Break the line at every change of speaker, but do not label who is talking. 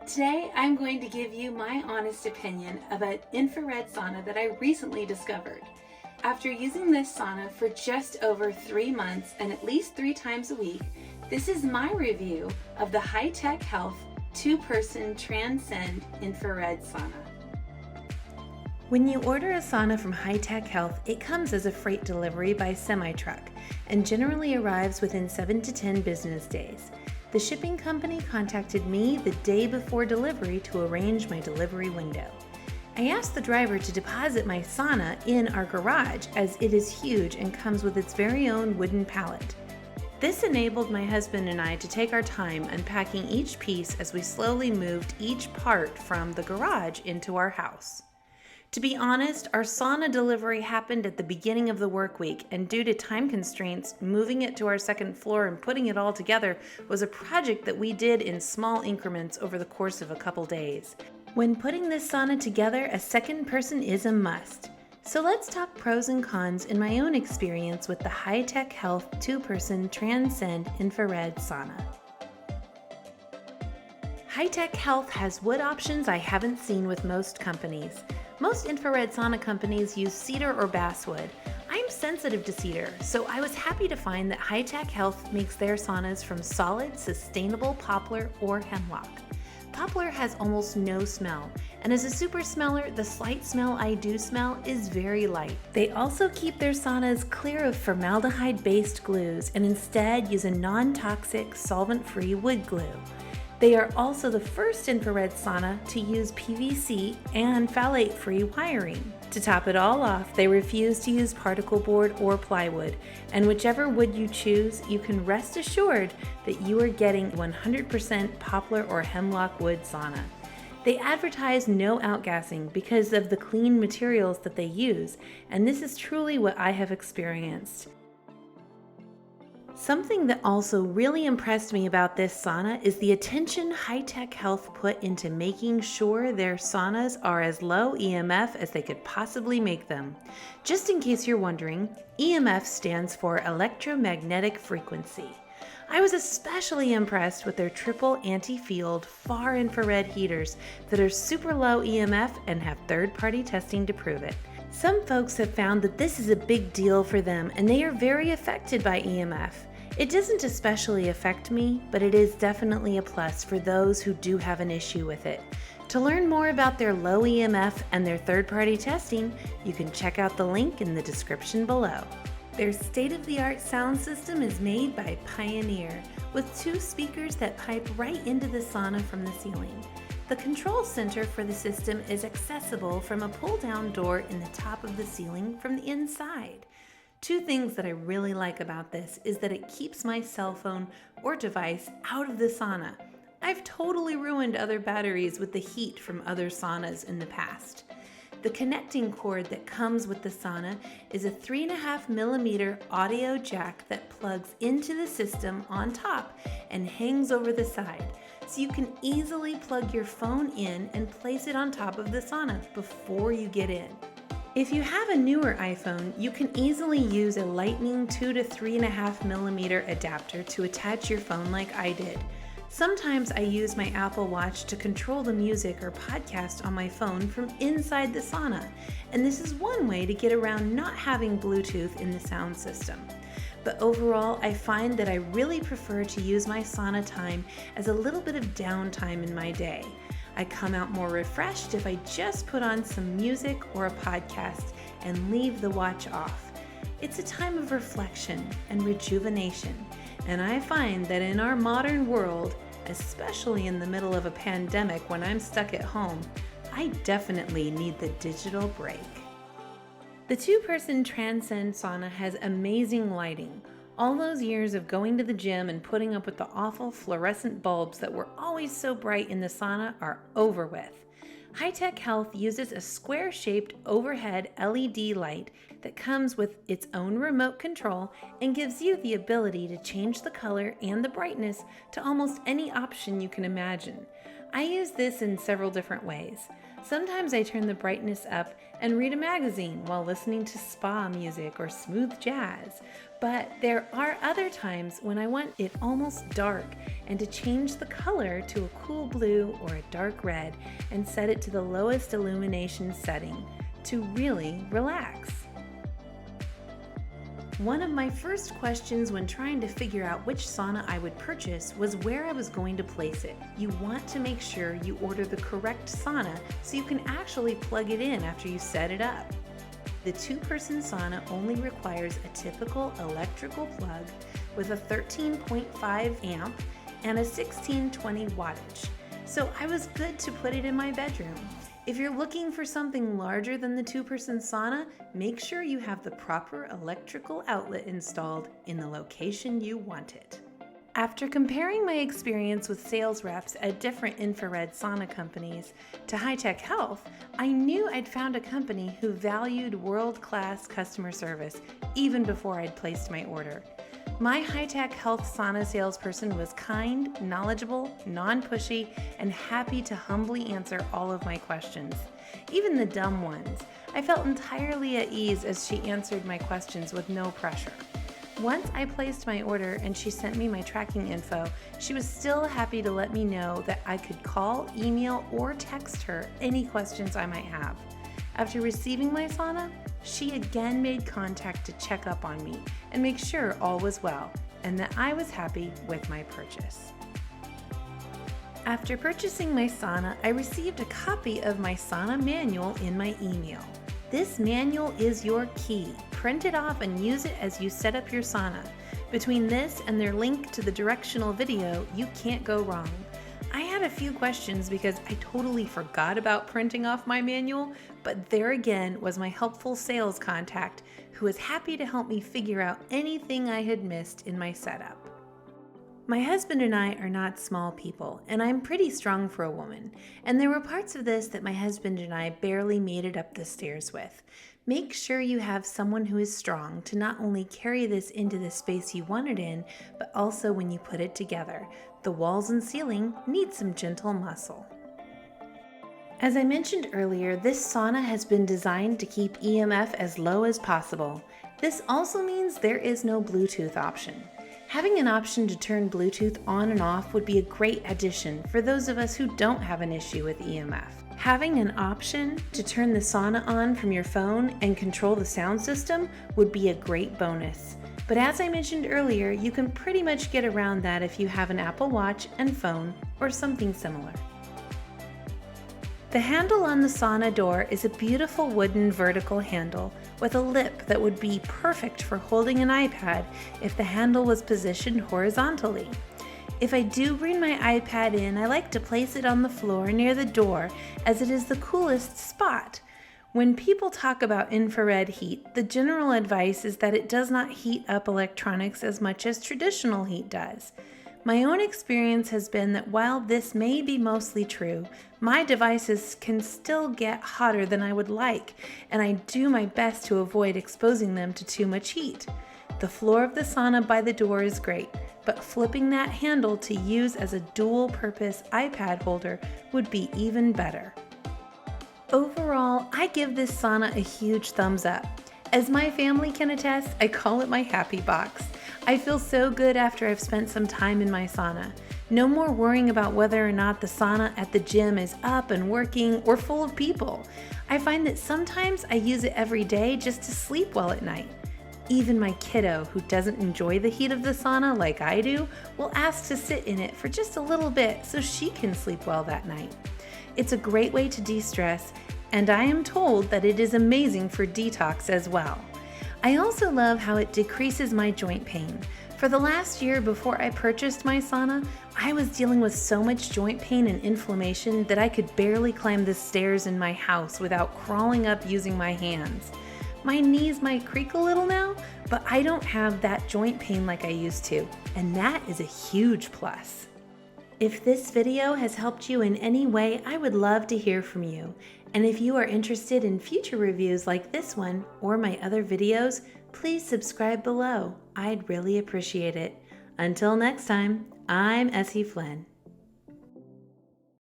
Today, I'm going to give you my honest opinion about infrared sauna that I recently discovered. After using this sauna for just over 3 months and at least 3 times a week, this is my review of the high-tech health 2-person Transcend Infrared Sauna. When you order a sauna from High-Tech Health, it comes as a freight delivery by semi-truck and generally arrives within 7 to 10 business days. The shipping company contacted me the day before delivery to arrange my delivery window. I asked the driver to deposit my sauna in our garage as it is huge and comes with its very own wooden pallet. This enabled my husband and I to take our time unpacking each piece as we slowly moved each part from the garage into our house. To be honest, our sauna delivery happened at the beginning of the work week, and due to time constraints, moving it to our second floor and putting it all together was a project that we did in small increments over the course of a couple days. When putting this sauna together, a second person is a must. So let's talk pros and cons in my own experience with the High-Tech Health 2-person Transcend Infrared Sauna. High-Tech Health has wood options I haven't seen with most companies. Most infrared sauna companies use cedar or basswood. I'm sensitive to cedar, so I was happy to find that High-Tech Health makes their saunas from solid, sustainable poplar or hemlock. Poplar has almost no smell, and as a super smeller, the slight smell I do smell is very light. They also keep their saunas clear of formaldehyde-based glues and instead use a non-toxic, solvent-free wood glue. They are also the first infrared sauna to use PVC and phthalate-free wiring. To top it all off, they refuse to use particle board or plywood, and whichever wood you choose, you can rest assured that you are getting 100% poplar or hemlock wood sauna. They advertise no outgassing because of the clean materials that they use, and this is truly what I have experienced. Something that also really impressed me about this sauna is the attention High-Tech Health put into making sure their saunas are as low EMF as they could possibly make them. Just in case you're wondering, EMF stands for electromagnetic frequency. I was especially impressed with their triple anti-field far infrared heaters that are super low EMF and have third-party testing to prove it. Some folks have found that this is a big deal for them and they are very affected by EMF. It doesn't especially affect me, but it is definitely a plus for those who do have an issue with it. To learn more about their low EMF and their third-party testing, you can check out the link in the description below. Their state-of-the-art sound system is made by Pioneer, with 2 speakers that pipe right into the sauna from the ceiling. The control center for the system is accessible from a pull-down door in the top of the ceiling from the inside. 2 things that I really like about this is that it keeps my cell phone or device out of the sauna. I've totally ruined other batteries with the heat from other saunas in the past. The connecting cord that comes with the sauna is a 3.5mm audio jack that plugs into the system on top and hangs over the side, so you can easily plug your phone in and place it on top of the sauna before you get in. If you have a newer iPhone, you can easily use a Lightning 2 to 3.5mm adapter to attach your phone like I did. Sometimes I use my Apple Watch to control the music or podcast on my phone from inside the sauna, and this is one way to get around not having Bluetooth in the sound system. But overall, I find that I really prefer to use my sauna time as a little bit of downtime in my day. I come out more refreshed if I just put on some music or a podcast and leave the watch off. It's a time of reflection and rejuvenation, and I find that in our modern world, especially in the middle of a pandemic when I'm stuck at home, I definitely need the digital break. The 2-person Transcend sauna has amazing lighting. All those years of going to the gym and putting up with the awful fluorescent bulbs that were always so bright in the sauna are over with. High-Tech Health uses a square-shaped overhead LED light that comes with its own remote control and gives you the ability to change the color and the brightness to almost any option you can imagine. I use this in several different ways. Sometimes I turn the brightness up and read a magazine while listening to spa music or smooth jazz. But there are other times when I want it almost dark and to change the color to a cool blue or a dark red and set it to the lowest illumination setting to really relax. One of my first questions when trying to figure out which sauna I would purchase was where I was going to place it. You want to make sure you order the correct sauna so you can actually plug it in after you set it up. The two-person sauna only requires a typical electrical plug with a 13.5 amp and a 1620 wattage. So I was good to put it in my bedroom. If you're looking for something larger than the two-person sauna, make sure you have the proper electrical outlet installed in the location you want it. After comparing my experience with sales reps at different infrared sauna companies to High-Tech Health, I knew I'd found a company who valued world-class customer service even before I'd placed my order. My High-Tech Health sauna salesperson was kind, knowledgeable, non-pushy, and happy to humbly answer all of my questions, even the dumb ones. I felt entirely at ease as she answered my questions with no pressure. Once I placed my order and she sent me my tracking info, she was still happy to let me know that I could call, email, or text her any questions I might have. After receiving my sauna, she again made contact to check up on me and make sure all was well and that I was happy with my purchase. After purchasing my sauna, I received a copy of my sauna manual in my email. This manual is your key. Print it off and use it as you set up your sauna. Between this and their link to the directional video, you can't go wrong. I had a few questions because I totally forgot about printing off my manual, but there again was my helpful sales contact who was happy to help me figure out anything I had missed in my setup. My husband and I are not small people, and I'm pretty strong for a woman, and there were parts of this that my husband and I barely made it up the stairs with. Make sure you have someone who is strong to not only carry this into the space you want it in, but also when you put it together. The walls and ceiling need some gentle muscle. As I mentioned earlier, this sauna has been designed to keep EMF as low as possible. This also means there is no Bluetooth option. Having an option to turn Bluetooth on and off would be a great addition for those of us who don't have an issue with EMF. Having an option to turn the sauna on from your phone and control the sound system would be a great bonus. But as I mentioned earlier, you can pretty much get around that if you have an Apple Watch and phone or something similar. The handle on the sauna door is a beautiful wooden vertical handle with a lip that would be perfect for holding an iPad if the handle was positioned horizontally. If I do bring my iPad in, I like to place it on the floor near the door as it is the coolest spot. When people talk about infrared heat, the general advice is that it does not heat up electronics as much as traditional heat does. My own experience has been that while this may be mostly true, my devices can still get hotter than I would like, and I do my best to avoid exposing them to too much heat. The floor of the sauna by the door is great, but flipping that handle to use as a dual-purpose iPad holder would be even better. Overall, I give this sauna a huge thumbs up. As my family can attest, I call it my happy box. I feel so good after I've spent some time in my sauna. No more worrying about whether or not the sauna at the gym is up and working or full of people. I find that sometimes I use it every day just to sleep well at night. Even my kiddo, who doesn't enjoy the heat of the sauna like I do, will ask to sit in it for just a little bit so she can sleep well that night. It's a great way to de-stress, and I am told that it is amazing for detox as well. I also love how it decreases my joint pain. For the last year before I purchased my sauna, I was dealing with so much joint pain and inflammation that I could barely climb the stairs in my house without crawling up using my hands. My knees might creak a little now, but I don't have that joint pain like I used to, and that is a huge plus. If this video has helped you in any way, I would love to hear from you. And if you are interested in future reviews like this one or my other videos, please subscribe below. I'd really appreciate it. Until next time, I'm Essi Flynn.